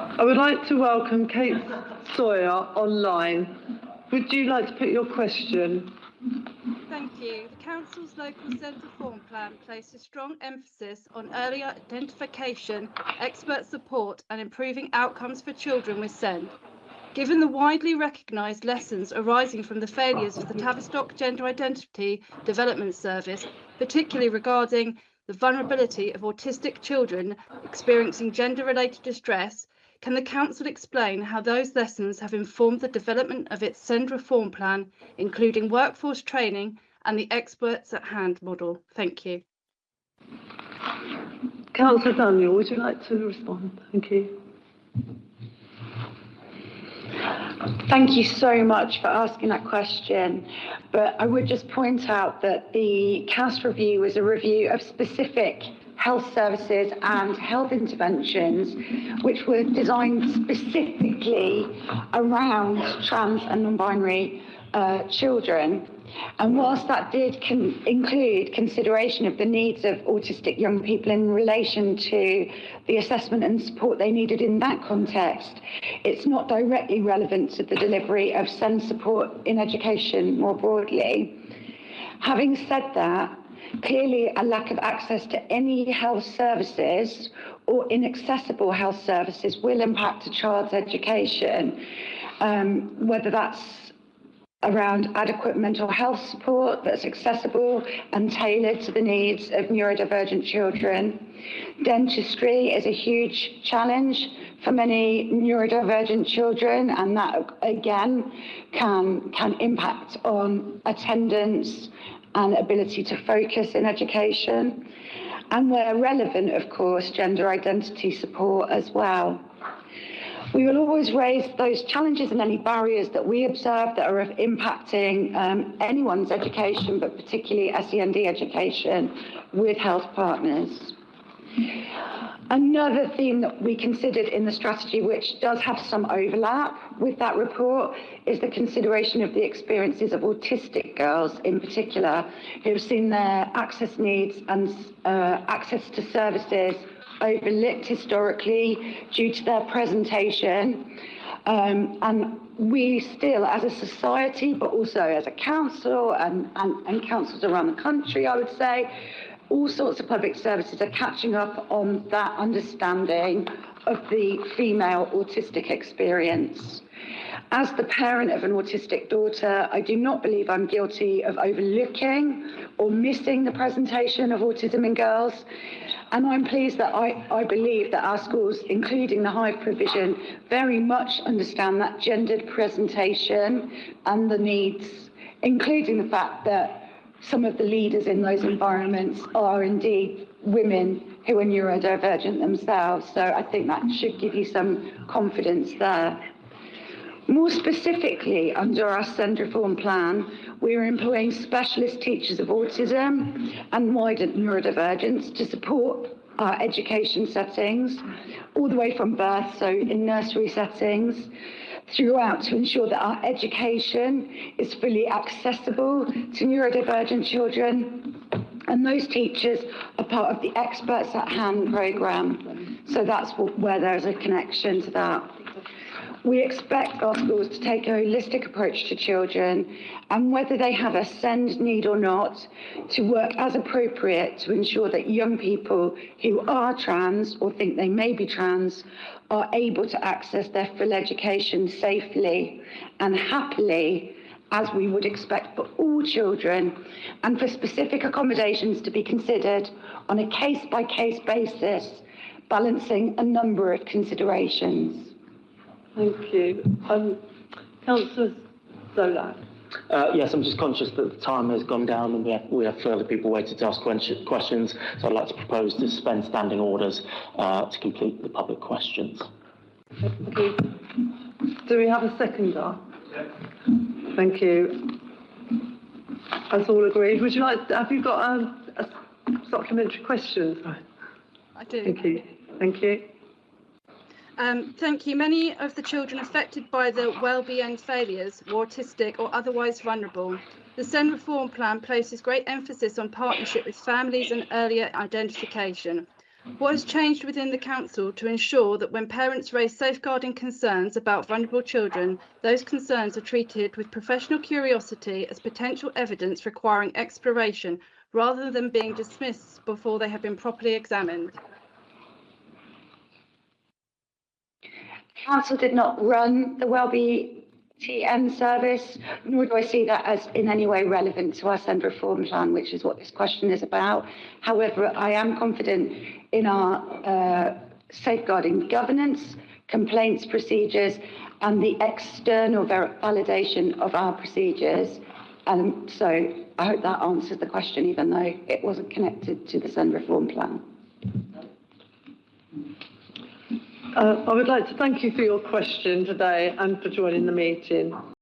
I would like to welcome Kate Sawyer online. Would you like to put your question? Thank you. The Council's local SEND reform plan places strong emphasis on early identification, expert support and improving outcomes for children with SEND. Given the widely recognised lessons arising from the failures of the Tavistock Gender Identity Development Service, particularly regarding the vulnerability of autistic children experiencing gender-related distress, can the Council explain how those lessons have informed the development of its SEND reform plan, including workforce training and the experts at hand model? Thank you. Councillor Daniel, would you like to respond? Thank you. Thank you so much for asking that question, but I would just point out that the CAS review was a review of specific health services and health interventions which were designed specifically around trans and non-binary children. And whilst that did include consideration of the needs of autistic young people in relation to the assessment and support they needed in that context, it's not directly relevant to the delivery of SEND support in education more broadly. Having said that, clearly a lack of access to any health services or inaccessible health services will impact a child's education, whether that's around adequate mental health support that's accessible and tailored to the needs of neurodivergent children. Dentistry is a huge challenge for many neurodivergent children, and that again can impact on attendance and ability to focus in education. And where relevant, of course, gender identity support as well. We will always raise those challenges and any barriers that we observe that are impacting anyone's education, but particularly SEND education, with health partners. Another theme that we considered in the strategy, which does have some overlap with that report, is the consideration of the experiences of autistic girls in particular, who have seen their access needs and access to services overlooked historically due to their presentation. And we still, as a society, but also as a council and councils around the country, I would say, all sorts of public services are catching up on that understanding of the female autistic experience. As the parent of an autistic daughter, I do not believe I'm guilty of overlooking or missing the presentation of autism in girls. And I'm pleased that I believe that our schools, including the Hive provision, very much understand that gendered presentation and the needs, including the fact that some of the leaders in those environments are indeed women who are neurodivergent themselves. So I think that should give you some confidence there. More specifically, under our SEND reform plan, we are employing specialist teachers of autism and wider neurodivergence to support our education settings, all the way from birth, so in nursery settings, throughout, to ensure that our education is fully accessible to neurodivergent children. And those teachers are part of the Experts at Hand programme. So that's where there's a connection to that. We expect our schools to take a holistic approach to children, and whether they have a SEND need or not, to work as appropriate to ensure that young people who are trans or think they may be trans are able to access their full education safely and happily, as we would expect for all children, and for specific accommodations to be considered on a case-by-case basis, balancing a number of considerations. Thank you. Councillor Zola. Yes, I'm just conscious that the time has gone down and we have further people waiting to ask questions, so I'd like to propose to suspend standing orders to complete the public questions. Thank you. Do we have a seconder? Yeah. Thank you. As all agreed, would you like? Have you got a supplementary question? I do. Thank you. Thank you. Thank you. Many of the children affected by the well-being failures were autistic or otherwise vulnerable. The SEND reform plan places great emphasis on partnership with families and earlier identification. What has changed within the council to ensure that when parents raise safeguarding concerns about vulnerable children, those concerns are treated with professional curiosity as potential evidence requiring exploration rather than being dismissed before they have been properly examined? Council did not run the Wellbe TN service, nor do I see that as in any way relevant to our Send Reform Plan, which is what this question is about. However, I am confident in our safeguarding governance, complaints procedures, and the external validation of our procedures. So I hope that answers the question, even though it wasn't connected to the Send Reform Plan. I would like to thank you for your question today and for joining the meeting.